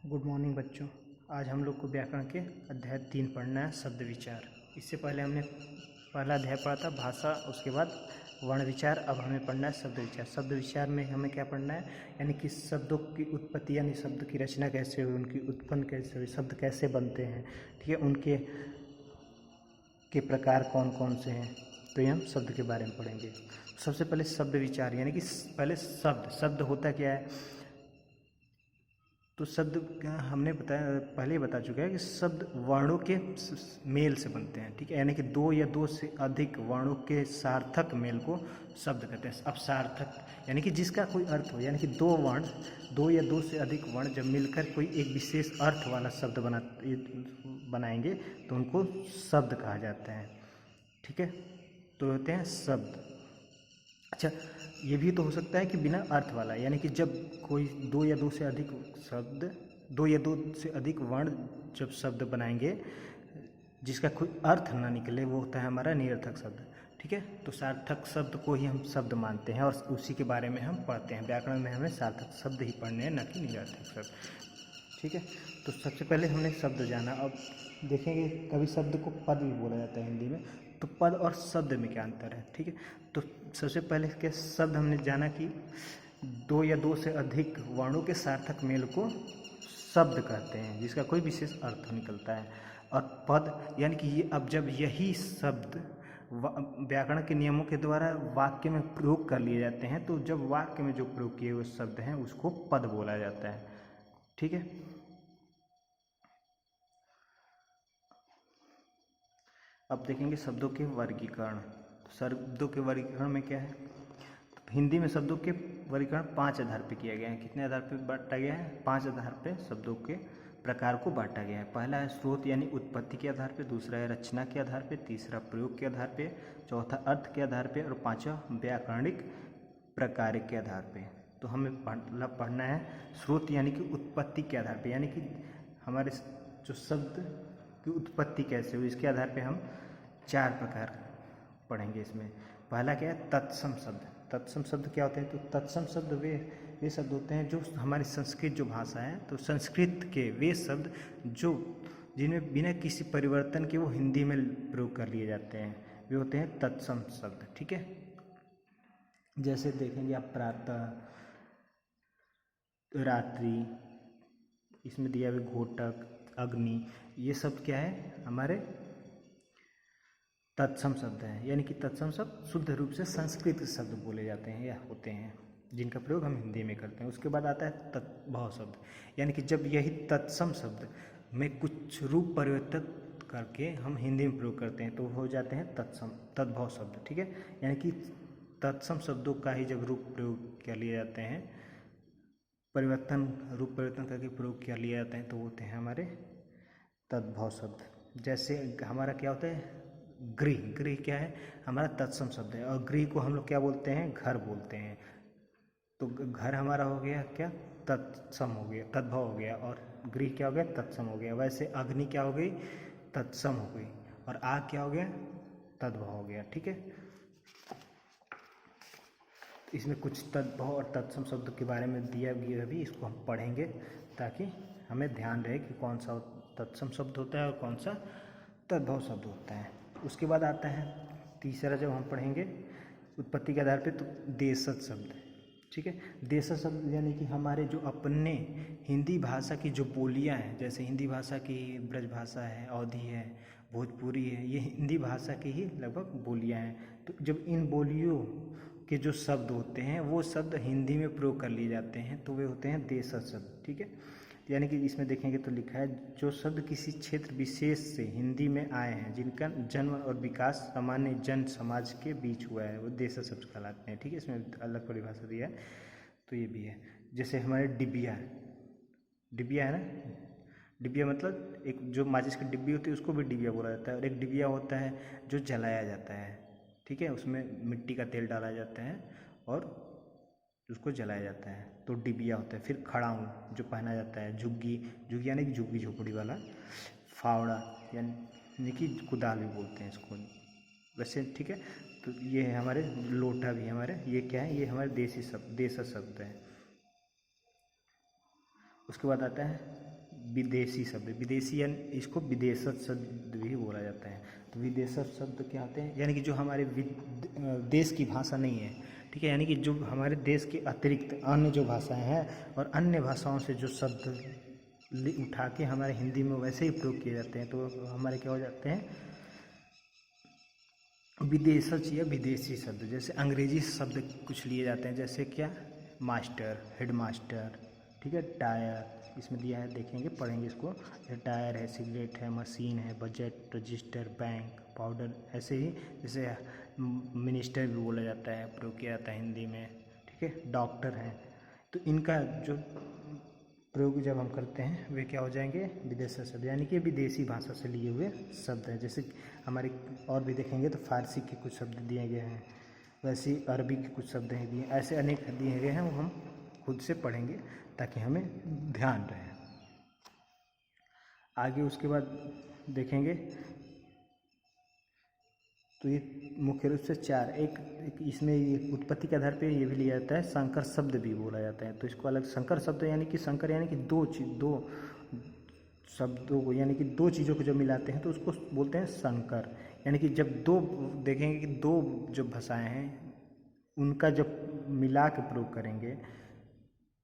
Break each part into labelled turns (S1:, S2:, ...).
S1: Good morning बच्चों। आज हम लोग को व्याकरण के अध्याय 3 पढ़ना है, शब्द विचार। इससे पहले हमने पहला अध्याय पढ़ा था भाषा, उसके बाद वर्ण विचार। अब हमें पढ़ना है शब्द विचार। शब्द विचार में हमें क्या पढ़ना है, यानी कि शब्दों की उत्पत्ति, यानी शब्द की रचना कैसे हुई, उनकी उत्पन्न कैसे हुई, शब्द कैसे बनते हैं, ठीक है, उनके प्रकार कौन कौन से हैं, तो ये हम शब्द के बारे में पढ़ेंगे। सबसे पहले शब्द विचार, यानी कि पहले शब्द होता क्या है। तो शब्द हमने बताया, पहले ही बता चुका है कि शब्द वर्णों के मेल से बनते हैं, ठीक है, यानी कि दो या दो से अधिक वर्णों के सार्थक मेल को शब्द कहते हैं। अब सार्थक यानी कि जिसका कोई अर्थ हो, यानी कि दो या दो से अधिक वर्ण जब मिलकर कोई एक विशेष अर्थ वाला शब्द बनाएंगे तो उनको शब्द कहा जाता है, ठीक है। तो होते हैं शब्द। अच्छा, ये भी तो हो सकता है कि बिना अर्थ वाला, यानी कि जब कोई दो या दो से अधिक वर्ण जब शब्द बनाएंगे जिसका कोई अर्थ ना निकले, वो होता है हमारा निरर्थक शब्द, ठीक है। तो सार्थक शब्द को ही हम शब्द मानते हैं और उसी के बारे में हम पढ़ते हैं। व्याकरण में हमें सार्थक शब्द ही पढ़ने हैं, न कि निरर्थक शब्द, ठीक है। तो सबसे पहले हमने शब्द जाना। अब देखेंगे कभी शब्द को पद भी बोला जाता है हिंदी में, तो पद और शब्द में क्या अंतर है, ठीक है। तो सबसे पहले क्या शब्द हमने जाना कि दो या दो से अधिक वर्णों के सार्थक मेल को शब्द कहते हैं जिसका कोई विशेष अर्थ निकलता है। और पद यानी कि ये, अब जब यही शब्द व्याकरण के नियमों के द्वारा वाक्य में प्रयोग कर लिए जाते हैं, तो जब वाक्य में जो प्रयोग किए हुए शब्द हैं उसको पद बोला जाता है, ठीक है। अब देखेंगे शब्दों के वर्गीकरण। शब्दों के वर्गीकरण में क्या है, तो हिंदी में शब्दों के वर्गीकरण 5 आधार पे किया गया है। कितने आधार पे बांटा गया है? 5 आधार पे शब्दों के प्रकार को बांटा गया है। पहला है स्रोत यानी उत्पत्ति के आधार पे, दूसरा है रचना के आधार पे, तीसरा प्रयोग के आधार पे, चौथा अर्थ के आधार पे और पांचवा व्याकरणिक प्रकार के आधार पे। तो हमें पढ़ना है स्रोत यानी कि उत्पत्ति के आधार पे, यानी कि हमारे जो शब्द की उत्पत्ति कैसे हुई, इसके आधार पे हम 4 प्रकार पढ़ेंगे इसमें। पहला क्या है, तत्सम शब्द। तत्सम शब्द क्या होते हैं? तो तत्सम शब्द वे शब्द होते हैं जो हमारी संस्कृत जो भाषा है, तो संस्कृत के वे शब्द जो जिनमें बिना किसी परिवर्तन के वो हिंदी में प्रयोग कर लिए जाते हैं, वे होते हैं तत्सम शब्द, ठीक है। जैसे देखेंगे आप प्रातः, रात्रि, इसमें दिया हुआ घोटक, अग्नि, ये सब क्या है, हमारे तत्सम शब्द हैं। यानी कि तत्सम शब्द शुद्ध रूप से संस्कृत शब्द बोले जाते हैं या होते हैं जिनका प्रयोग हम हिंदी में करते हैं। उसके बाद आता है तद्भव शब्द, यानी कि जब यही तत्सम शब्द में कुछ रूप परिवर्तित करके हम हिंदी में प्रयोग करते हैं तो हो जाते हैं तद्भव शब्द, ठीक है। यानी कि तत्सम शब्दों का ही जब रूप प्रयोग कर लिए जाते हैं, रूप परिवर्तन करके प्रयोग कर लिए जाते हैं, तो होते हैं हमारे तद्भव शब्द। जैसे हमारा क्या होता है, गृह क्या है, हमारा तत्सम शब्द है, और गृह को हम लोग क्या बोलते हैं, घर बोलते हैं। तो घर हमारा हो गया क्या, तत्सम हो गया, तद्भव हो गया, और गृह क्या हो गया, तत्सम हो गया। वैसे अग्नि क्या हो गई, तत्सम हो गई, और आग क्या हो गया, तद्भव हो गया, ठीक है। इसमें कुछ तद्भव और तत्सम शब्द के बारे में दिया गया भी, इसको हम पढ़ेंगे ताकि हमें ध्यान रहे कि कौन सा तत्सम शब्द होता है और कौन सा तद्भव शब्द होता है। उसके बाद आता है तीसरा, जब हम पढ़ेंगे उत्पत्ति के आधार पे, तो देशज शब्द, ठीक है। देशज शब्द यानी कि हमारे जो अपने हिंदी भाषा की जो बोलियां हैं, जैसे हिंदी भाषा की ब्रज भाषा है, अवधी है, भोजपुरी है, ये हिंदी भाषा की ही लगभग बोलियां हैं। तो जब इन बोलियों के जो शब्द होते हैं वो शब्द हिंदी में प्रयोग कर लिए जाते हैं, तो वे होते हैं देशज शब्द, ठीक है। यानी कि इसमें देखेंगे तो लिखा है जो शब्द किसी क्षेत्र विशेष से हिंदी में आए हैं, जिनका जन्म और विकास सामान्य जन समाज के बीच हुआ है, वो देशज शब्द कहलाते हैं, ठीक है। इसमें अलग परिभाषा दिया है, तो ये भी है। जैसे हमारे डिबिया है ना, डिबिया मतलब एक जो माचिस की डिब्बी होती है उसको भी डिबिया बोला जाता है, और एक डिबिया होता है जो जलाया जाता है, ठीक है, उसमें मिट्टी का तेल डाला जाता है और उसको जलाया जाता है, तो डिबिया होता है। फिर खड़ाऊँ जो पहना जाता है, झुग्गी यानी कि झुग्गी झोपड़ी वाला, फावड़ा यानी कि कुदाल भी बोलते हैं इसको वैसे, ठीक है। तो ये है हमारे लोटा भी हमारे, ये क्या है, ये हमारे देशज शब्द है। उसके बाद आता है विदेशी शब्द, विदेशी यानी इसको विदेशज शब्द भी बोला जाता है। तो विदेशज शब्द क्या होते हैं, यानी कि जो हमारे देश की भाषा नहीं है, ठीक है, यानी कि जो हमारे देश के अतिरिक्त अन्य जो भाषाएं हैं और अन्य भाषाओं से जो शब्द उठा के हमारे हिंदी में वैसे ही प्रयोग किए जाते हैं, तो हमारे क्या हो जाते हैं विदेशज या विदेशी शब्द। जैसे अंग्रेजी शब्द कुछ लिए जाते हैं, जैसे क्या मास्टर, हेड मास्टर, ठीक है, टायर, इसमें दिया है, देखेंगे पढ़ेंगे इसको। टायर है, सिगरेट है, मशीन है, बजट, रजिस्टर, बैंक, पाउडर, ऐसे ही जैसे मिनिस्टर भी बोला जाता है, प्रयोग किया जाता है हिंदी में, ठीक है, डॉक्टर हैं। तो इनका जो प्रयोग जब हम करते हैं वे क्या हो जाएंगे विदेशी शब्द, यानी कि विदेशी भाषा से लिए हुए शब्द हैं। जैसे हमारे और भी देखेंगे तो फारसी के कुछ शब्द दिए गए हैं, वैसे ही अरबी के कुछ शब्द हैं दिए, ऐसे अनेक दिए गए हैं, वो हम खुद से पढ़ेंगे ताकि हमें ध्यान रहे। आगे उसके बाद देखेंगे तो ये मुख्य रूप से चार, एक इसमें ये उत्पत्ति के आधार पे ये भी लिया जाता है, संकर शब्द भी बोला जाता है। तो इसको अलग संकर शब्द यानी कि संकर यानी कि दो शब्दों को, यानी कि दो चीज़ों को जब मिलाते हैं तो उसको बोलते हैं संकर। यानी कि जब दो देखेंगे कि दो जो भाषाएं हैं उनका जब मिला के प्रयोग करेंगे,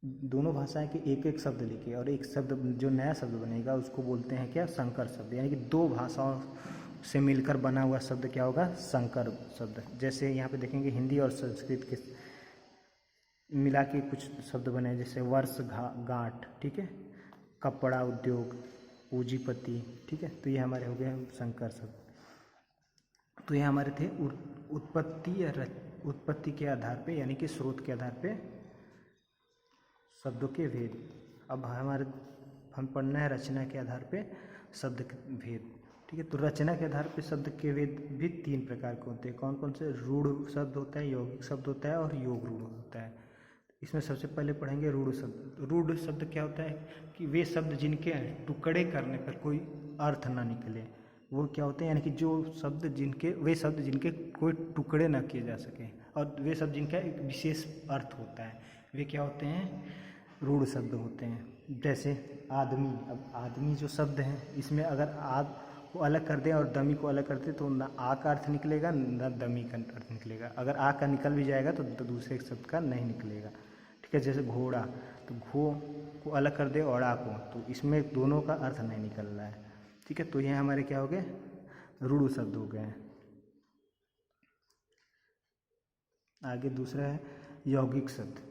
S1: दोनों भाषाएं के एक एक शब्द लेके और एक शब्द जो नया शब्द बनेगा उसको बोलते हैं क्या संकर शब्द। यानी कि दो भाषाओं से मिलकर बना हुआ शब्द क्या होगा संकर शब्द। जैसे यहाँ पे देखेंगे हिंदी और संस्कृत के मिला के कुछ शब्द बने, जैसे वर्ष गांठ, ठीक है, कपड़ा उद्योग, पूंजीपति, ठीक है, तो ये हमारे हो गए संकर शब्द। तो ये हमारे थे उत्पत्ति के आधार पे, यानी कि स्रोत के आधार पे शब्दों के भेद। अब हम पढ़ना है रचना के आधार पे शब्द के भेद, ठीक है। तो रचना के आधार पे शब्द के भेद भी तीन प्रकार के होते हैं। कौन कौन से? रूढ़ शब्द होता है, यौगिक शब्द होता है और योग रूढ़ होता है। इसमें सबसे पहले पढ़ेंगे रूढ़ शब्द। रूढ़ शब्द क्या होता है कि वे शब्द जिनके टुकड़े करने पर कोई अर्थ ना निकले, वो क्या होते हैं, यानी कि जो शब्द वे शब्द जिनके कोई टुकड़े ना किए जा सके और वे शब्द जिनका एक विशेष अर्थ होता है, वे क्या होते हैं, रूढ़ शब्द होते हैं। जैसे आदमी, अब आदमी जो शब्द है इसमें अगर आद को अलग कर दें और दमी को अलग कर दें तो ना आ का अर्थ निकलेगा ना दमी का अर्थ निकलेगा। अगर आ का निकल भी जाएगा तो दूसरे शब्द का नहीं निकलेगा, ठीक है। जैसे घोड़ा, तो घो को अलग कर दे और आ को, तो इसमें दोनों का अर्थ नहीं निकल रहा है, ठीक है। तो ये हमारे क्या हो गए, रूढ़ शब्द हो गए हैं। आगे दूसरा है यौगिक शब्द।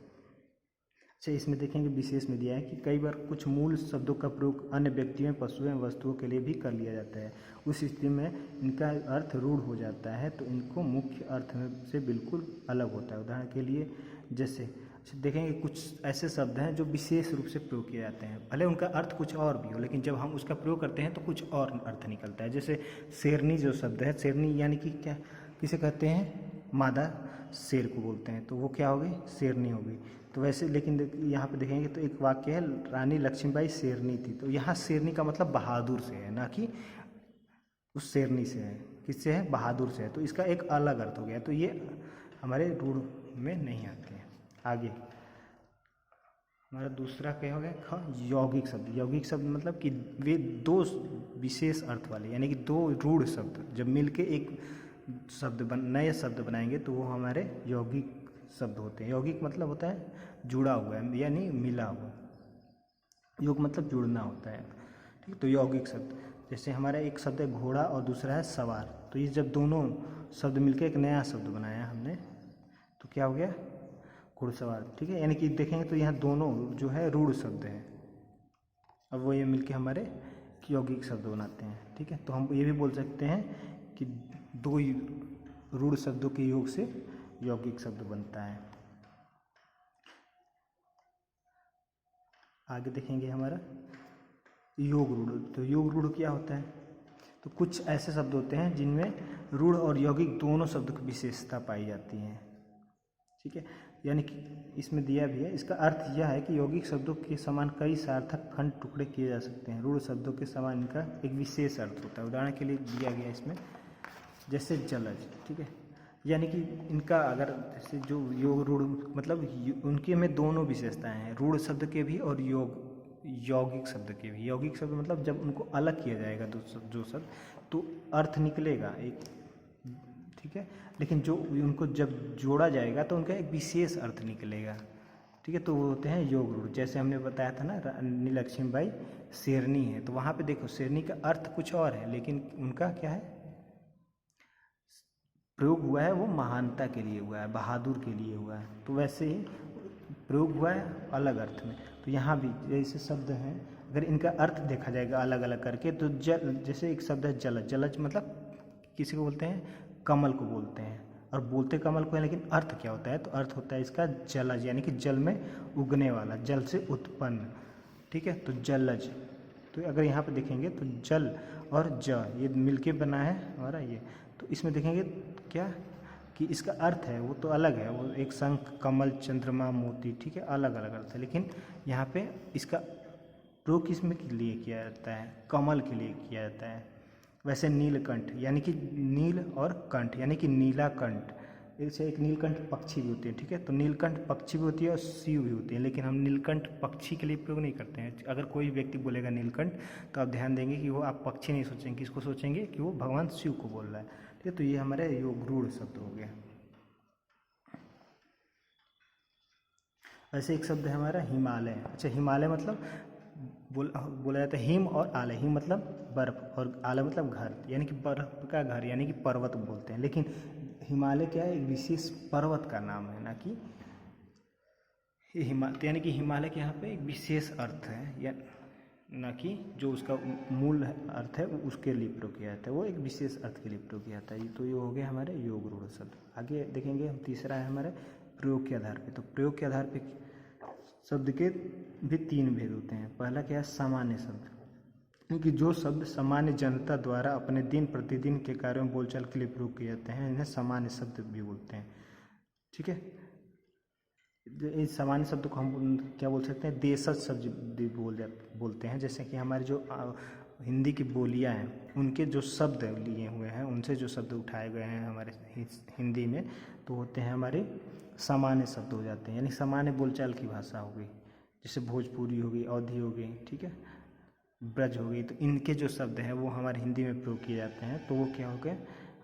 S1: अच्छा, इसमें देखेंगे विशेष में दिया है कि कई बार कुछ मूल शब्दों का प्रयोग अन्य व्यक्तियों, पशुओं, वस्तुओं के लिए भी कर लिया जाता है। उस स्थिति में इनका अर्थ रूढ़ हो जाता है, तो इनको मुख्य अर्थ से बिल्कुल अलग होता है। उदाहरण के लिए जैसे देखेंगे कुछ ऐसे शब्द हैं जो विशेष रूप से प्रयोग किए जाते हैं, भले उनका अर्थ कुछ और भी हो, लेकिन जब हम उसका प्रयोग करते हैं तो कुछ और अर्थ निकलता है। जैसे शेरनी जो शब्द है, शेरनी यानी कि क्या किसे कहते हैं, मादा शेर को बोलते हैं, तो वो क्या हो गई, शेरनी हो गई। तो वैसे लेकिन यहाँ पे देखेंगे तो एक वाक्य है, रानी लक्ष्मीबाई शेरनी थी, तो यहाँ शेरनी का मतलब बहादुर से है, ना कि उस शेरनी से है। किससे है, बहादुर से है, तो इसका एक अलग अर्थ हो गया। तो ये हमारे रूढ़ में नहीं आते हैं। आगे हमारा दूसरा क्या हो गया, यौगिक शब्द। यौगिक शब्द मतलब कि वे दो विशेष अर्थ वाले, यानी कि दो रूढ़ शब्द जब मिलके एक नए शब्द बनाएंगे तो वो हमारे यौगिक शब्द होते हैं। यौगिक मतलब होता है जुड़ा हुआ है, यानी मिला हुआ। योग मतलब जुड़ना होता है, ठीक। तो यौगिक शब्द, जैसे हमारा एक शब्द है घोड़ा और दूसरा है सवार, तो ये जब दोनों शब्द मिलकर एक नया शब्द बनाया हमने तो क्या हो गया, घुड़सवार, ठीक है। यानी कि देखेंगे तो यहाँ दोनों जो है रूढ़ शब्द हैं, अब वो ये मिलके हमारे यौगिक शब्द बनाते हैं, ठीक है। तो हम ये भी बोल सकते हैं कि दो रूढ़ शब्दों के योग से यौगिक शब्द बनता है। आगे देखेंगे हमारा योग रूढ़। तो योग रूढ़ क्या होता है, तो कुछ ऐसे शब्द होते हैं जिनमें रूढ़ और यौगिक दोनों शब्द की विशेषता पाई जाती है, ठीक है। यानी कि इसमें दिया भी है, इसका अर्थ यह है कि यौगिक शब्दों के समान कई सार्थक खंड टुकड़े किए जा सकते हैं। रूढ़ शब्दों के समान इनका एक विशेष अर्थ होता है। उदाहरण के लिए दिया गया इसमें, जैसे जलज, ठीक है, यानी कि इनका अगर जैसे जो योग रूढ़ मतलब उनके में दोनों विशेषताएं हैं, रूढ़ शब्द के भी और यौगिक शब्द के भी। यौगिक शब्द मतलब जब उनको अलग किया जाएगा जो शब्द तो अर्थ निकलेगा एक, ठीक है। लेकिन जो उनको जब जोड़ा जाएगा तो उनका एक विशेष अर्थ निकलेगा, ठीक है। तो वो होते हैं योग रूढ़। जैसे हमने बताया था ना रानी लक्ष्मीबाई शेरनी है, तो वहाँ पे देखो शेरनी का अर्थ कुछ और है, लेकिन उनका क्या है प्रयोग हुआ है वो महानता के लिए हुआ है, बहादुर के लिए हुआ है। तो वैसे ही प्रयोग हुआ है अलग अर्थ में। तो यहाँ भी जैसे शब्द हैं, अगर इनका अर्थ देखा जाएगा अलग अलग करके, तो जल, जैसे एक शब्द है जलज। जलज मतलब किसी को बोलते हैं, कमल को बोलते हैं, और बोलते कमल को है, लेकिन अर्थ क्या होता है, तो अर्थ होता है इसका जलज, यानी कि जल में उगने वाला, जल से उत्पन्न, ठीक है। तो जलज, तो अगर यहाँ पे देखेंगे तो जल और ज ये मिलके बना है हमारा ये, तो इसमें देखेंगे क्या कि इसका अर्थ है वो तो अलग है, वो एक शंख, कमल, चंद्रमा, मोती, ठीक है, अलग अलग अर्थ है। लेकिन यहाँ पे इसका प्रयोग किसमें के लिए किया जाता है, कमल के लिए किया जाता है। वैसे नीलकंठ यानी कि नील और कंठ यानी कि नीला कंठ, जैसे एक नीलकंठ पक्षी भी होती है, ठीक है। तो नीलकंठ पक्षी भी होती है और शिव भी होती है, लेकिन हम नीलकंठ पक्षी के लिए प्रयोग नहीं करते हैं। अगर कोई व्यक्ति बोलेगा नीलकंठ तो आप ध्यान देंगे कि वो आप पक्षी नहीं सोचेंगे, किसको सोचेंगे कि वो भगवान शिव को बोल रहा है, ठीक है। तो ये हमारे योग रूढ़ शब्द हो गया। ऐसे एक शब्द है हमारा हिमालय। अच्छा, हिमालय मतलब बोला जाता है हिम और आलय। हिम मतलब बर्फ और आलय मतलब घर, यानी कि बर्फ का घर, यानी कि पर्वत बोलते हैं। लेकिन हिमालय क्या है, एक विशेष पर्वत का नाम है, ना कि तो यानी कि हिमालय के यहाँ पे एक विशेष अर्थ है, या ना कि जो उसका मूल अर्थ है वो उसके लिए प्रयोग किया जाता है, वो एक विशेष अर्थ के लिए प्रयोग किया जाता है। तो ये हो गया हमारे योग रूढ़ शब्द। आगे देखेंगे हम, तीसरा है हमारे प्रयोग के आधार पे। तो प्रयोग के आधार पे शब्द के भी तीन भेद होते हैं। पहला क्या है, सामान्य शब्द, क्योंकि जो शब्द सामान्य जनता द्वारा अपने दिन प्रतिदिन के कार्यों में बोलचाल के लिए प्रयोग किए जाते हैं, इन्हें सामान्य शब्द भी बोलते हैं, ठीक है। इस सामान्य शब्द को हम क्या बोल सकते हैं, देशज शब्द भी बोलते हैं। जैसे कि हमारे जो हिंदी की बोलियां हैं उनके जो शब्द लिए हुए हैं, उनसे जो शब्द उठाए गए हैं हमारे हिंदी में, तो होते हैं हमारे सामान्य शब्द हो जाते हैं, यानी सामान्य बोलचाल की भाषा हो गई। जैसे भोजपुरी हो गई, अवधी हो गई, ठीक है, ब्रज हो गई। तो इनके जो शब्द हैं वो हमारे हिंदी में प्रयोग किए जाते हैं, तो वो क्या हो गए,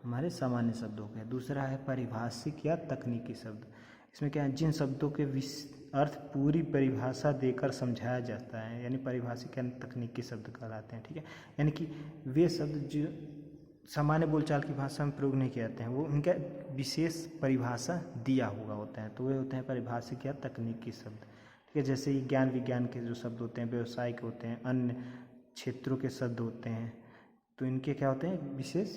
S1: हमारे सामान्य शब्द हो गए। दूसरा है परिभाषिक या तकनीकी शब्द। इसमें क्या है, जिन शब्दों के अर्थ पूरी परिभाषा देकर समझाया जाता है, यानी परिभाषिक या तकनीकी शब्द कहलाते हैं, ठीक है। यानी कि वे शब्द जो सामान्य बोलचाल की भाषा में प्रयोग नहीं किए जाते हैं, वो उनका विशेष परिभाषा दिया हुआ होता है, तो वे होते हैं परिभाषिक या तकनीकी शब्द, ठीक है। जैसे ही ज्ञान विज्ञान के जो शब्द होते हैं, व्यवसाय के होते हैं, अन्य क्षेत्रों के शब्द होते हैं, तो इनके क्या होते हैं, विशेष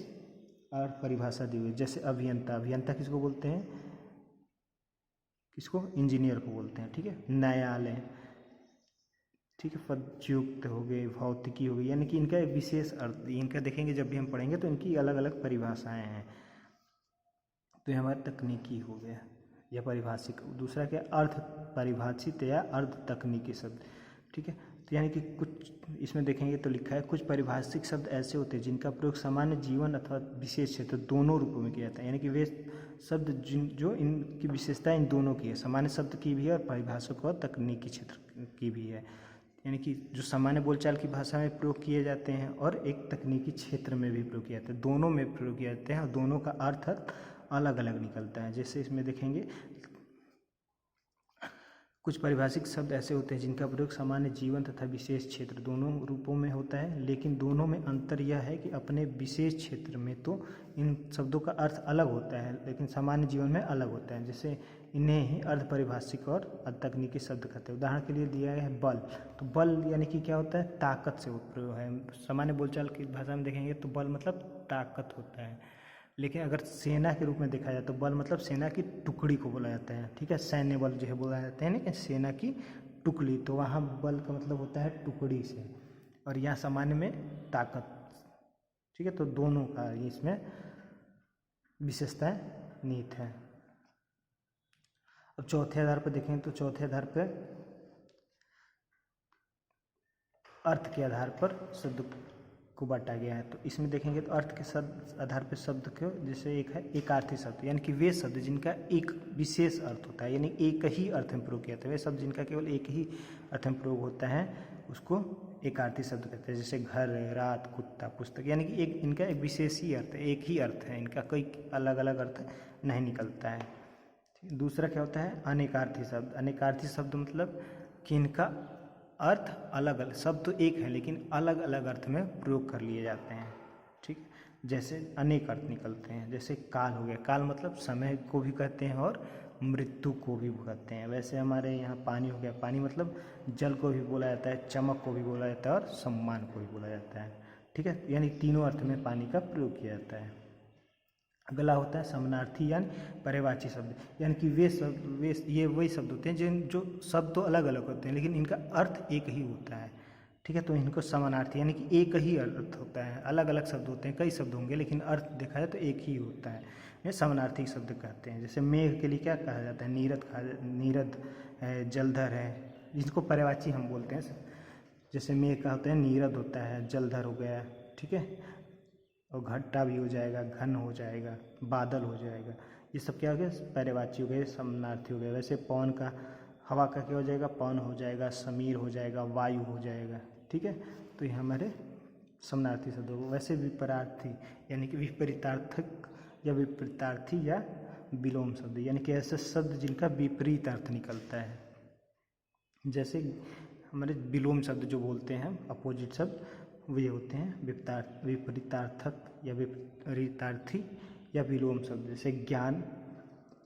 S1: और परिभाषा दी हुई। जैसे अभियंता, अभियंता किसको बोलते हैं, किसको, इंजीनियर को बोलते हैं, ठीक है। न्यायालय, ठीक है, पदयुक्त हो गए, भौतिकी हो गई, यानी कि इनका एक विशेष अर्थ, इनका देखेंगे जब भी हम पढ़ेंगे तो इनकी अलग अलग परिभाषाएं हैं। तो ये हमारा तकनीकी हो गया या परिभाषिक। दूसरा क्या, अर्थ परिभाषित या अर्ध तकनीकी शब्द, ठीक है। तो यानी कि कुछ इसमें देखेंगे तो लिखा है, कुछ परिभाषिक शब्द ऐसे होते हैं जिनका प्रयोग सामान्य जीवन अथवा विशेष क्षेत्र दोनों रूपों में किया जाता है, यानी कि वे शब्द जो इनकी विशेषता इन दोनों की है, सामान्य शब्द की भी है और परिभाषिक और तकनीकी क्षेत्र की भी है। यानी कि जो सामान्य बोलचाल की भाषा में प्रयोग किए जाते हैं और एक तकनीकी क्षेत्र में भी प्रयोग किया जाता है, दोनों में प्रयोग किए जाते हैं और दोनों का अर्थ अलग अलग निकलता है। जैसे इसमें देखेंगे कुछ परिभाषिक शब्द ऐसे होते हैं जिनका प्रयोग सामान्य जीवन तथा विशेष क्षेत्र दोनों रूपों में होता है, लेकिन दोनों में अंतर यह है कि अपने विशेष क्षेत्र में तो इन शब्दों का अर्थ अलग होता है, लेकिन सामान्य जीवन में अलग होता है। जैसे इन्हें ही अर्ध परिभाषिक और तकनीकी शब्द कहते हैं। उदाहरण के लिए दिया है बल, तो बल यानी कि क्या होता है, ताकत से प्रयोग है। सामान्य बोलचाल की भाषा में देखेंगे तो बल मतलब ताकत होता है, लेकिन अगर सेना के रूप में देखा जाए तो बल मतलब सेना की टुकड़ी को बोला जाता है, ठीक है। सैन्य बल जो है बोला जाता है ना, सेना की टुकड़ी, तो वहाँ बल का मतलब होता है टुकड़ी से, और यहाँ सामान्य में ताकत, ठीक है। तो दोनों का इसमें विशेषताएं निहित है। अब चौथे आधार पर देखें तो चौथे आधार पर अर्थ के आधार पर शब्द को बांटा गया है। तो इसमें देखेंगे तो अर्थ के आधार पर शब्द को, जैसे एक है एकार्थी शब्द, यानी कि वे शब्द जिनका एक विशेष अर्थ होता है, यानी एक ही अर्थ में प्रयोग किया जाता है। वे शब्द जिनका केवल एक ही अर्थ में प्रयोग होता है उसको एकार्थी शब्द कहते हैं। जैसे घर, रात, कुत्ता, पुस्तक, यानी कि एक इनका एक विशेष ही अर्थ है, एक ही अर्थ है, इनका कोई अलग अलग अर्थ नहीं निकलता है। दूसरा क्या होता है अनेकार्थी शब्द। अनेकार्थी शब्द मतलब कि इनका अर्थ अलग अलग, शब्द तो एक है लेकिन अलग अलग अर्थ में प्रयोग कर लिए जाते हैं। ठीक, जैसे अनेक अर्थ निकलते हैं। जैसे काल हो गया, काल मतलब समय को भी कहते हैं और मृत्यु को भी कहते हैं। वैसे हमारे यहाँ पानी हो गया, पानी मतलब जल को भी बोला जाता है, चमक को भी बोला जाता है और सम्मान को भी बोला जाता है। ठीक है, यानी तीनों अर्थ में पानी का प्रयोग किया जाता है। अगला होता है समानार्थी यानी पर्यायवाची शब्द, यानी कि ये वही शब्द होते हैं जो शब्द तो अलग अलग होते हैं लेकिन इनका अर्थ एक ही होता है। ठीक है, तो इनको समानार्थी यानी कि एक ही अर्थ होता है। अलग अलग शब्द होते हैं, कई शब्द होंगे लेकिन अर्थ देखा जाए तो एक ही होता है, ये समानार्थी शब्द कहते हैं। जैसे मेघ के लिए क्या कहा जाता है नीरद है, जलधर है, जिनको पर्यायवाची हम बोलते हैं। जैसे मेघ का होता है नीरद होता है, जलधर हो गया। ठीक है, और घट्टा भी हो जाएगा, घन हो जाएगा, बादल हो जाएगा, ये सब क्या हो गया पर्यायवाची हो गए, समानार्थी हो गए। वैसे पवन का, हवा का क्या हो जाएगा पवन हो जाएगा, समीर हो जाएगा, वायु हो जाएगा। ठीक है, तो ये हमारे समानार्थी शब्द हो। वैसे विपरीतार्थी यानी कि विपरीतार्थक या विपरीतार्थी या विलोम शब्द, यानी कि ऐसे शब्द जिनका विपरीत अर्थ निकलता है। जैसे हमारे विलोम शब्द जो बोलते हैं अपोजिट शब्द, वे होते हैं विपरीतार्थक या विपरीतार्थी या विलोम शब्द। जैसे ज्ञान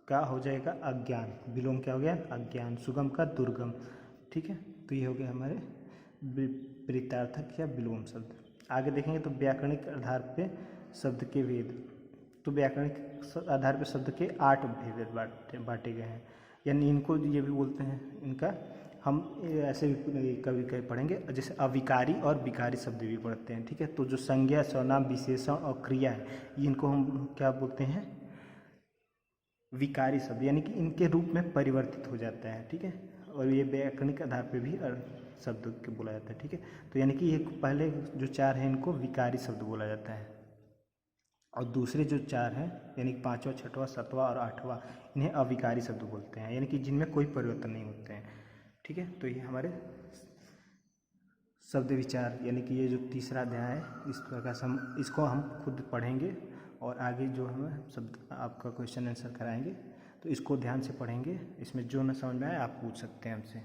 S1: का हो जाएगा अज्ञान, विलोम क्या हो गया अज्ञान, सुगम का दुर्गम। ठीक है, तो ये हो गया हमारे विपरीतार्थक या विलोम शब्द। आगे देखेंगे तो व्याकरणिक आधार पे शब्द के भेद। तो व्याकरणिक आधार पे शब्द के 8 भेद बांटे गए हैं, यानी इनको ये भी बोलते हैं, इनका हम ऐसे भी कभी कभी पढ़ेंगे। जैसे अविकारी और विकारी शब्द भी पढ़ते हैं। ठीक है, तो जो संज्ञा, सर्वनाम, विशेषण और क्रिया है इनको हम क्या बोलते हैं विकारी शब्द, यानी कि इनके रूप में परिवर्तित हो जाता है। ठीक है, और ये व्याकरणिक आधार पे भी शब्द को बोला जाता है। ठीक है, तो यानी कि ये पहले जो 4 हैं इनको विकारी शब्द बोला जाता है, और दूसरे जो 4 हैं यानी 5वां, 6वां, 7वां और 8वां इन्हें अविकारी शब्द बोलते हैं, यानी कि जिनमें कोई परिवर्तन नहीं होते हैं। ठीक है, तो ये हमारे शब्द विचार, यानी कि ये जो तीसरा अध्याय है इस प्रकार से हम इसको हम खुद पढ़ेंगे और आगे जो हमें शब्द आपका क्वेश्चन आंसर कराएंगे, तो इसको ध्यान से पढ़ेंगे। इसमें जो न समझ में आए आप पूछ सकते हैं हमसे।